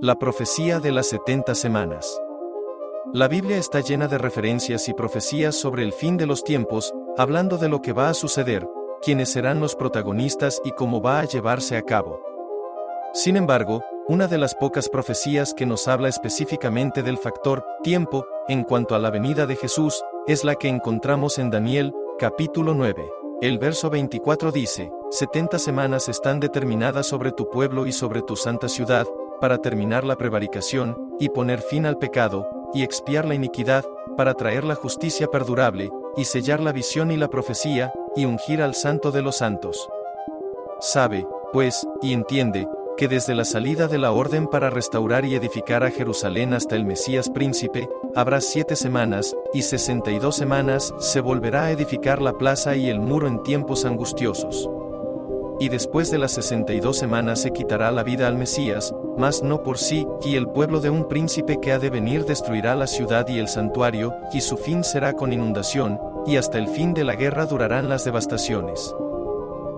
La profecía de las 70 semanas. La Biblia está llena de referencias y profecías sobre el fin de los tiempos, hablando de lo que va a suceder, quiénes serán los protagonistas y cómo va a llevarse a cabo. Sin embargo, una de las pocas profecías que nos habla específicamente del factor tiempo, en cuanto a la venida de Jesús, es la que encontramos en Daniel, capítulo 9. El verso 24 dice: 70 semanas están determinadas sobre tu pueblo y sobre tu santa ciudad, para terminar la prevaricación, y poner fin al pecado, y expiar la iniquidad, para traer la justicia perdurable, y sellar la visión y la profecía, y ungir al Santo de los Santos. Sabe, pues, y entiende, que desde la salida de la orden para restaurar y edificar a Jerusalén hasta el Mesías príncipe, habrá 7 semanas, y 62 semanas se volverá a edificar la plaza y el muro en tiempos angustiosos. Y después de las 62 semanas se quitará la vida al Mesías, mas no por sí, y el pueblo de un príncipe que ha de venir destruirá la ciudad y el santuario, y su fin será con inundación, y hasta el fin de la guerra durarán las devastaciones.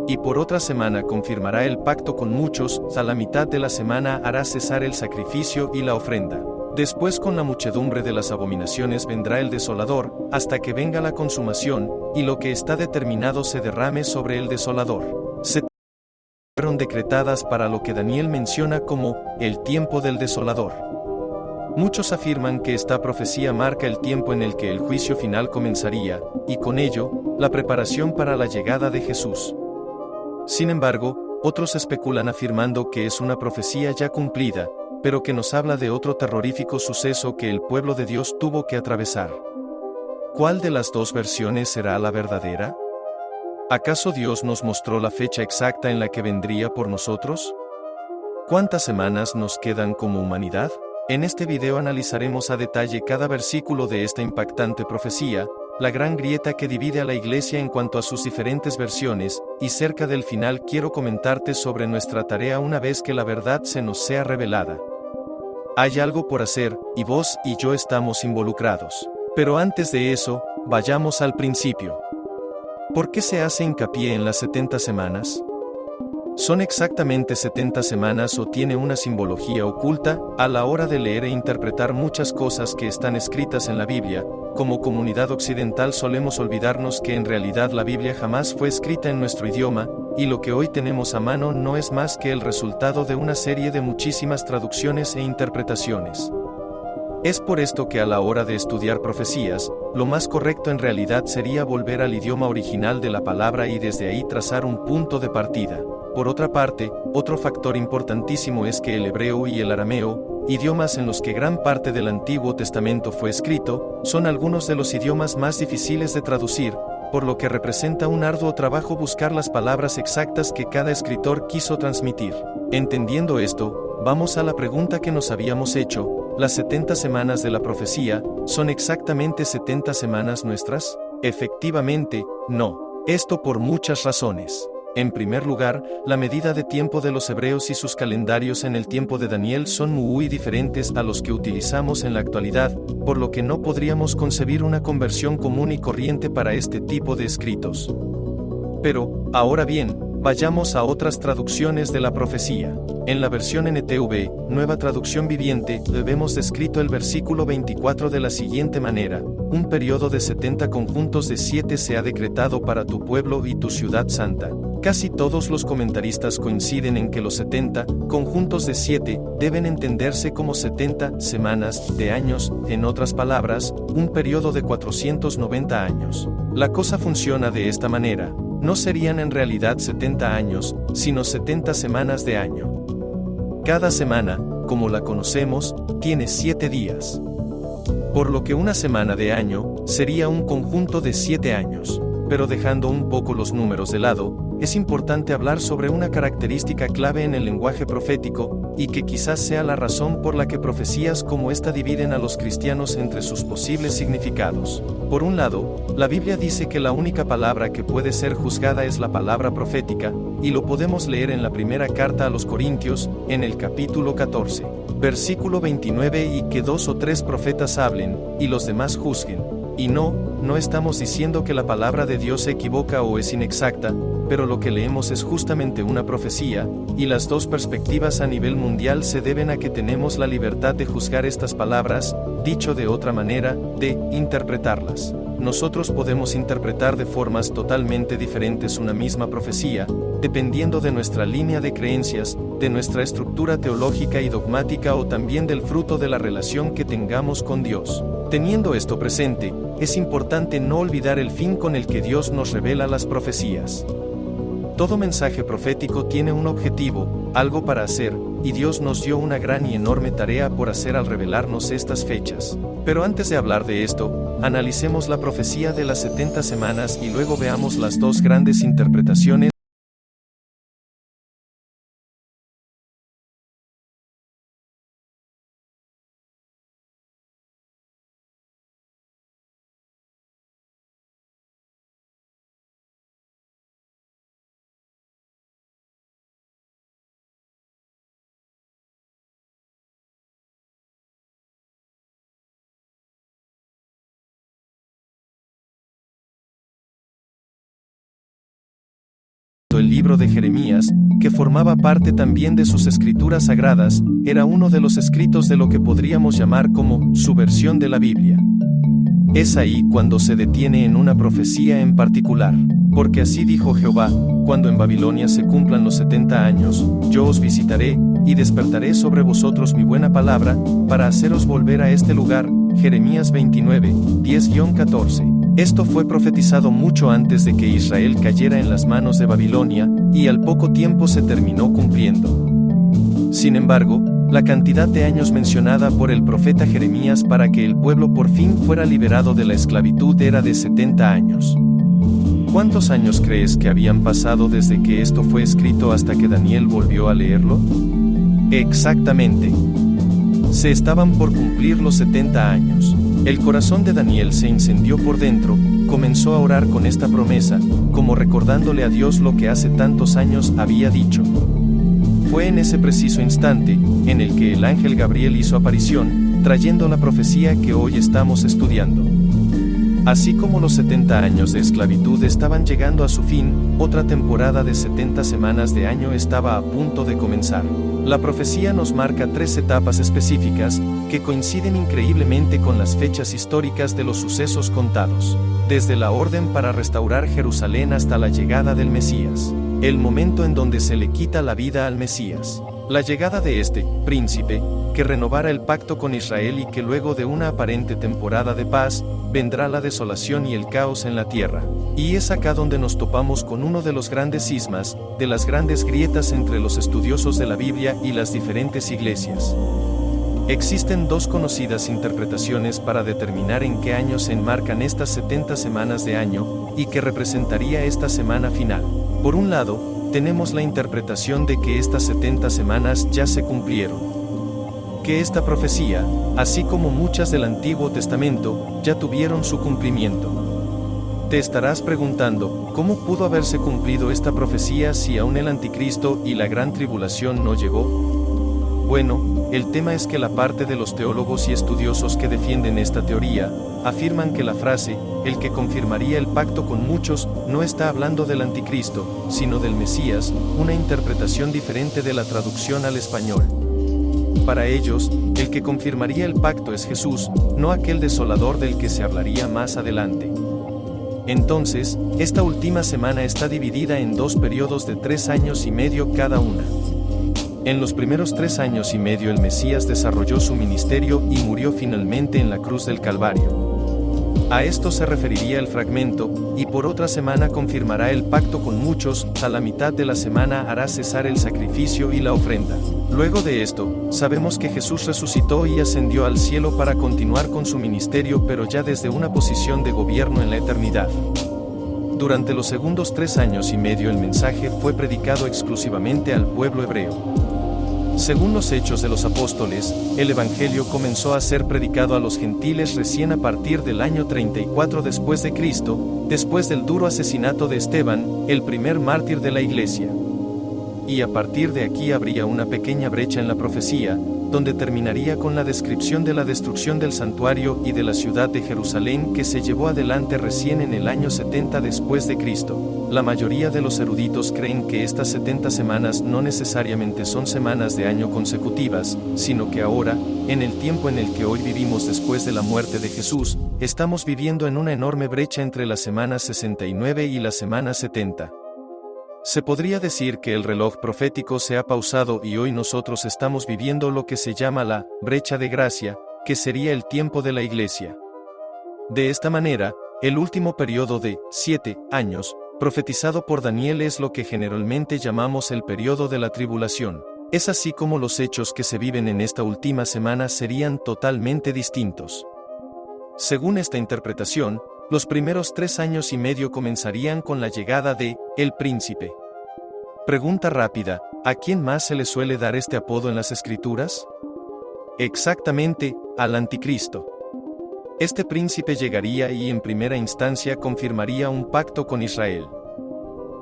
Y por otra semana confirmará el pacto con muchos, a la mitad de la semana hará cesar el sacrificio y la ofrenda. Después con la muchedumbre de las abominaciones vendrá el desolador, hasta que venga la consumación, y lo que está determinado se derrame sobre el desolador. Fueron decretadas para lo que Daniel menciona como el tiempo del desolador. Muchos afirman que esta profecía marca el tiempo en el que el juicio final comenzaría, y con ello, la preparación para la llegada de Jesús. Sin embargo, otros especulan afirmando que es una profecía ya cumplida, pero que nos habla de otro terrorífico suceso que el pueblo de Dios tuvo que atravesar. ¿Cuál de las dos versiones será la verdadera? ¿Acaso Dios nos mostró la fecha exacta en la que vendría por nosotros? ¿Cuántas semanas nos quedan como humanidad? En este video analizaremos a detalle cada versículo de esta impactante profecía, la gran grieta que divide a la iglesia en cuanto a sus diferentes versiones, y cerca del final quiero comentarte sobre nuestra tarea una vez que la verdad se nos sea revelada. Hay algo por hacer, y vos y yo estamos involucrados. Pero antes de eso, vayamos al principio. ¿Por qué se hace hincapié en las 70 semanas? ¿Son exactamente 70 semanas o tiene una simbología oculta? A la hora de leer e interpretar muchas cosas que están escritas en la Biblia, como comunidad occidental solemos olvidarnos que en realidad la Biblia jamás fue escrita en nuestro idioma, y lo que hoy tenemos a mano no es más que el resultado de una serie de muchísimas traducciones e interpretaciones. Es por esto que a la hora de estudiar profecías, lo más correcto en realidad sería volver al idioma original de la palabra y desde ahí trazar un punto de partida. Por otra parte, otro factor importantísimo es que el hebreo y el arameo, idiomas en los que gran parte del Antiguo Testamento fue escrito, son algunos de los idiomas más difíciles de traducir, por lo que representa un arduo trabajo buscar las palabras exactas que cada escritor quiso transmitir. Entendiendo esto, vamos a la pregunta que nos habíamos hecho: ¿las 70 semanas de la profecía son exactamente 70 semanas nuestras? Efectivamente, no. Esto por muchas razones. En primer lugar, la medida de tiempo de los hebreos y sus calendarios en el tiempo de Daniel son muy diferentes a los que utilizamos en la actualidad, por lo que no podríamos concebir una conversión común y corriente para este tipo de escritos. Pero, ahora bien, vayamos a otras traducciones de la profecía. En la versión NTV, Nueva Traducción Viviente, vemos descrito el versículo 24 de la siguiente manera: un periodo de 70 conjuntos de 7 se ha decretado para tu pueblo y tu ciudad santa. Casi todos los comentaristas coinciden en que los 70 conjuntos de 7 deben entenderse como 70 semanas de años, en otras palabras, un periodo de 490 años. La cosa funciona de esta manera: no serían en realidad 70 años, sino 70 semanas de año. Cada semana, como la conocemos, tiene 7 días. Por lo que una semana de año sería un conjunto de 7 años. Pero dejando un poco los números de lado, es importante hablar sobre una característica clave en el lenguaje profético, y que quizás sea la razón por la que profecías como esta dividen a los cristianos entre sus posibles significados. Por un lado, la Biblia dice que la única palabra que puede ser juzgada es la palabra profética, y lo podemos leer en la primera carta a los Corintios, en el capítulo 14, versículo 29, y que 2 o 3 profetas hablen, y los demás juzguen. Y no estamos diciendo que la palabra de Dios se equivoca o es inexacta, pero lo que leemos es justamente una profecía, y las dos perspectivas a nivel mundial se deben a que tenemos la libertad de juzgar estas palabras, dicho de otra manera, de interpretarlas. Nosotros podemos interpretar de formas totalmente diferentes una misma profecía, dependiendo de nuestra línea de creencias, de nuestra estructura teológica y dogmática o también del fruto de la relación que tengamos con Dios. Teniendo esto presente, es importante no olvidar el fin con el que Dios nos revela las profecías. Todo mensaje profético tiene un objetivo, algo para hacer, y Dios nos dio una gran y enorme tarea por hacer al revelarnos estas fechas. Pero antes de hablar de esto, analicemos la profecía de las 70 semanas y luego veamos las dos grandes interpretaciones. El libro de Jeremías, que formaba parte también de sus escrituras sagradas, era uno de los escritos de lo que podríamos llamar como su versión de la Biblia. Es ahí cuando se detiene en una profecía en particular, porque así dijo Jehová: cuando en Babilonia se cumplan los 70 años, yo os visitaré, y despertaré sobre vosotros mi buena palabra, para haceros volver a este lugar. Jeremías 29, 10-14. Esto fue profetizado mucho antes de que Israel cayera en las manos de Babilonia, y al poco tiempo se terminó cumpliendo. Sin embargo, la cantidad de años mencionada por el profeta Jeremías para que el pueblo por fin fuera liberado de la esclavitud era de 70 años. ¿Cuántos años crees que habían pasado desde que esto fue escrito hasta que Daniel volvió a leerlo? Exactamente. Se estaban por cumplir los 70 años. El corazón de Daniel se incendió por dentro, comenzó a orar con esta promesa, como recordándole a Dios lo que hace tantos años había dicho. Fue en ese preciso instante, en el que el ángel Gabriel hizo aparición, trayendo la profecía que hoy estamos estudiando. Así como los 70 años de esclavitud estaban llegando a su fin, otra temporada de 70 semanas de año estaba a punto de comenzar. La profecía nos marca 3 etapas específicas, que coinciden increíblemente con las fechas históricas de los sucesos contados, desde la orden para restaurar Jerusalén hasta la llegada del Mesías, el momento en donde se le quita la vida al Mesías, la llegada de este príncipe, que renovara el pacto con Israel y que luego de una aparente temporada de paz, vendrá la desolación y el caos en la tierra. Y es acá donde nos topamos con uno de los grandes cismas, de las grandes grietas entre los estudiosos de la Biblia y las diferentes iglesias. Existen dos conocidas interpretaciones para determinar en qué año se enmarcan estas 70 semanas de año, y qué representaría esta semana final. Por un lado, tenemos la interpretación de que estas 70 semanas ya se cumplieron. Que esta profecía, así como muchas del Antiguo Testamento, ya tuvieron su cumplimiento. Te estarás preguntando, ¿cómo pudo haberse cumplido esta profecía si aún el Anticristo y la gran tribulación no llegó? Bueno, el tema es que la parte de los teólogos y estudiosos que defienden esta teoría, afirman que la frase, el que confirmaría el pacto con muchos, no está hablando del Anticristo, sino del Mesías, una interpretación diferente de la traducción al español. Para ellos, el que confirmaría el pacto es Jesús, no aquel desolador del que se hablaría más adelante. Entonces, esta última semana está dividida en 2 periodos de 3 años y medio cada una. En los primeros 3 años y medio el Mesías desarrolló su ministerio y murió finalmente en la cruz del Calvario. A esto se referiría el fragmento, y por otra semana confirmará el pacto con muchos, a la mitad de la semana hará cesar el sacrificio y la ofrenda. Luego de esto, sabemos que Jesús resucitó y ascendió al cielo para continuar con su ministerio, pero ya desde una posición de gobierno en la eternidad. Durante los segundos 3 años y medio el mensaje fue predicado exclusivamente al pueblo hebreo. Según los Hechos de los Apóstoles, el Evangelio comenzó a ser predicado a los gentiles recién a partir del año 34 después de Cristo, después del duro asesinato de Esteban, el primer mártir de la Iglesia. Y a partir de aquí habría una pequeña brecha en la profecía, donde terminaría con la descripción de la destrucción del santuario y de la ciudad de Jerusalén que se llevó adelante recién en el año 70 después de Cristo. La mayoría de los eruditos creen que estas 70 semanas no necesariamente son semanas de año consecutivas, sino que ahora, en el tiempo en el que hoy vivimos después de la muerte de Jesús, estamos viviendo en una enorme brecha entre la semana 69 y la semana 70. Se podría decir que el reloj profético se ha pausado y hoy nosotros estamos viviendo lo que se llama la brecha de gracia, que sería el tiempo de la Iglesia. De esta manera, el último periodo de 7 años, profetizado por Daniel es lo que generalmente llamamos el periodo de la tribulación. Es así como los hechos que se viven en esta última semana serían totalmente distintos. Según esta interpretación, los primeros 3 años y medio comenzarían con la llegada de el príncipe. Pregunta rápida, ¿a quién más se le suele dar este apodo en las Escrituras? Exactamente, al Anticristo. Este príncipe llegaría y en primera instancia confirmaría un pacto con Israel.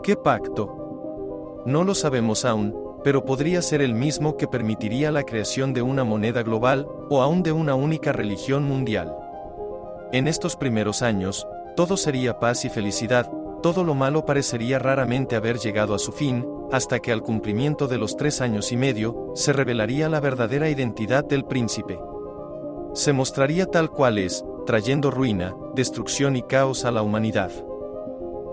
¿Qué pacto? No lo sabemos aún, pero podría ser el mismo que permitiría la creación de una moneda global, o aún de una única religión mundial. En estos primeros años, todo sería paz y felicidad, todo lo malo parecería raramente haber llegado a su fin, hasta que al cumplimiento de los 3 años y medio, se revelaría la verdadera identidad del príncipe. Se mostraría tal cual es, trayendo ruina, destrucción y caos a la humanidad.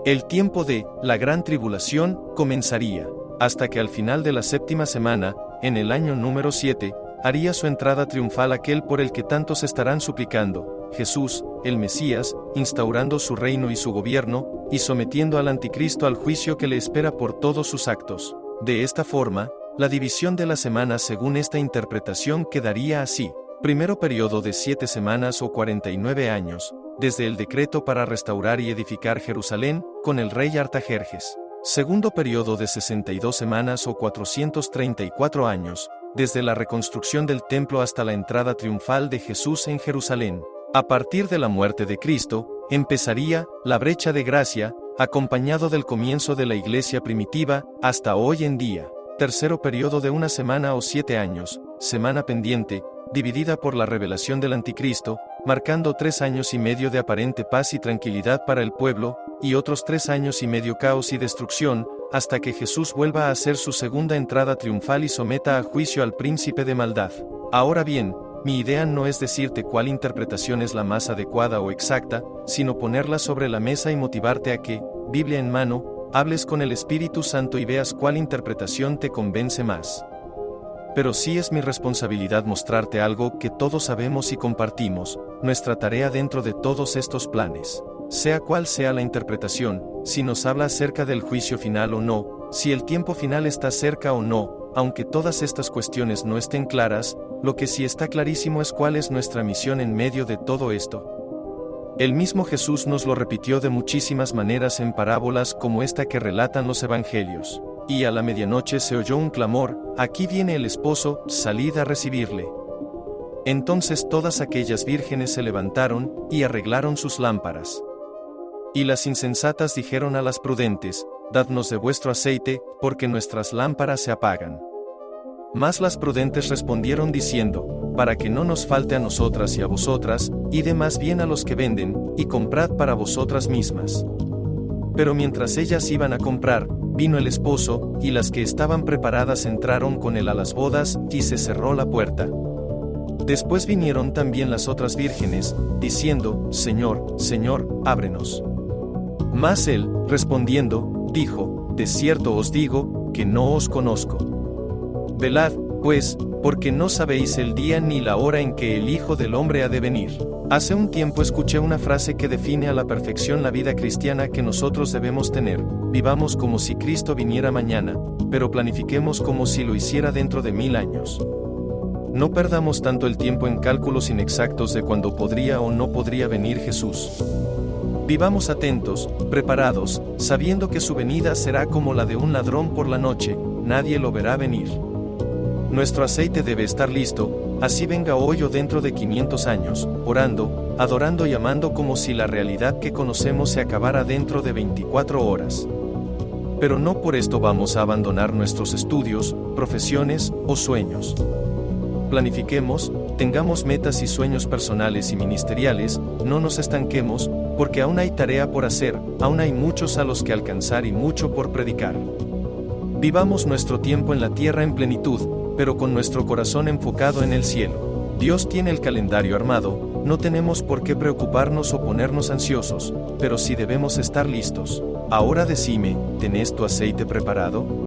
El tiempo de la gran tribulación comenzaría, hasta que al final de la 7ª semana, en el año número 7, haría su entrada triunfal aquel por el que tantos estarán suplicando, Jesús, el Mesías, instaurando su reino y su gobierno, y sometiendo al Anticristo al juicio que le espera por todos sus actos. De esta forma, la división de la semana según esta interpretación quedaría así. Primero periodo de 7 semanas o 49 años, desde el decreto para restaurar y edificar Jerusalén, con el rey Artajerjes. Segundo periodo de 62 semanas o 434 años, desde la reconstrucción del templo hasta la entrada triunfal de Jesús en Jerusalén. A partir de la muerte de Cristo, empezaría la brecha de gracia, acompañado del comienzo de la iglesia primitiva, hasta hoy en día. Tercero periodo de 1 semana o 7 años, semana pendiente, dividida por la revelación del Anticristo, marcando 3 años y medio de aparente paz y tranquilidad para el pueblo, y otros 3 años y medio caos y destrucción, hasta que Jesús vuelva a hacer su segunda entrada triunfal y someta a juicio al príncipe de maldad. Ahora bien, mi idea no es decirte cuál interpretación es la más adecuada o exacta, sino ponerla sobre la mesa y motivarte a que, Biblia en mano, hables con el Espíritu Santo y veas cuál interpretación te convence más. Pero sí es mi responsabilidad mostrarte algo que todos sabemos y compartimos, nuestra tarea dentro de todos estos planes. Sea cual sea la interpretación, si nos habla acerca del juicio final o no, si el tiempo final está cerca o no, aunque todas estas cuestiones no estén claras, lo que sí está clarísimo es cuál es nuestra misión en medio de todo esto. El mismo Jesús nos lo repitió de muchísimas maneras en parábolas como esta que relatan los evangelios. Y a la medianoche se oyó un clamor, aquí viene el esposo, salid a recibirle. Entonces todas aquellas vírgenes se levantaron, y arreglaron sus lámparas. Y las insensatas dijeron a las prudentes, dadnos de vuestro aceite, porque nuestras lámparas se apagan. Mas las prudentes respondieron diciendo, para que no nos falte a nosotras y a vosotras, id más bien a los que venden, y comprad para vosotras mismas. Pero mientras ellas iban a comprar, vino el esposo, y las que estaban preparadas entraron con él a las bodas, y se cerró la puerta. Después vinieron también las otras vírgenes, diciendo, Señor, Señor, ábrenos. Mas él, respondiendo, dijo, de cierto os digo, que no os conozco. Velad, pues, porque no sabéis el día ni la hora en que el Hijo del Hombre ha de venir. Hace un tiempo escuché una frase que define a la perfección la vida cristiana que nosotros debemos tener: vivamos como si Cristo viniera mañana, pero planifiquemos como si lo hiciera dentro de 1000 años. No perdamos tanto el tiempo en cálculos inexactos de cuándo podría o no podría venir Jesús. Vivamos atentos, preparados, sabiendo que su venida será como la de un ladrón por la noche, nadie lo verá venir. Nuestro aceite debe estar listo, así venga hoy o dentro de 500 años, orando, adorando y amando como si la realidad que conocemos se acabara dentro de 24 horas. Pero no por esto vamos a abandonar nuestros estudios, profesiones o sueños. Planifiquemos, tengamos metas y sueños personales y ministeriales, no nos estanquemos, porque aún hay tarea por hacer, aún hay muchos a los que alcanzar y mucho por predicar. Vivamos nuestro tiempo en la tierra en plenitud, pero con nuestro corazón enfocado en el cielo. Dios tiene el calendario armado, no tenemos por qué preocuparnos o ponernos ansiosos, pero sí debemos estar listos. Ahora decime, ¿tenés tu aceite preparado?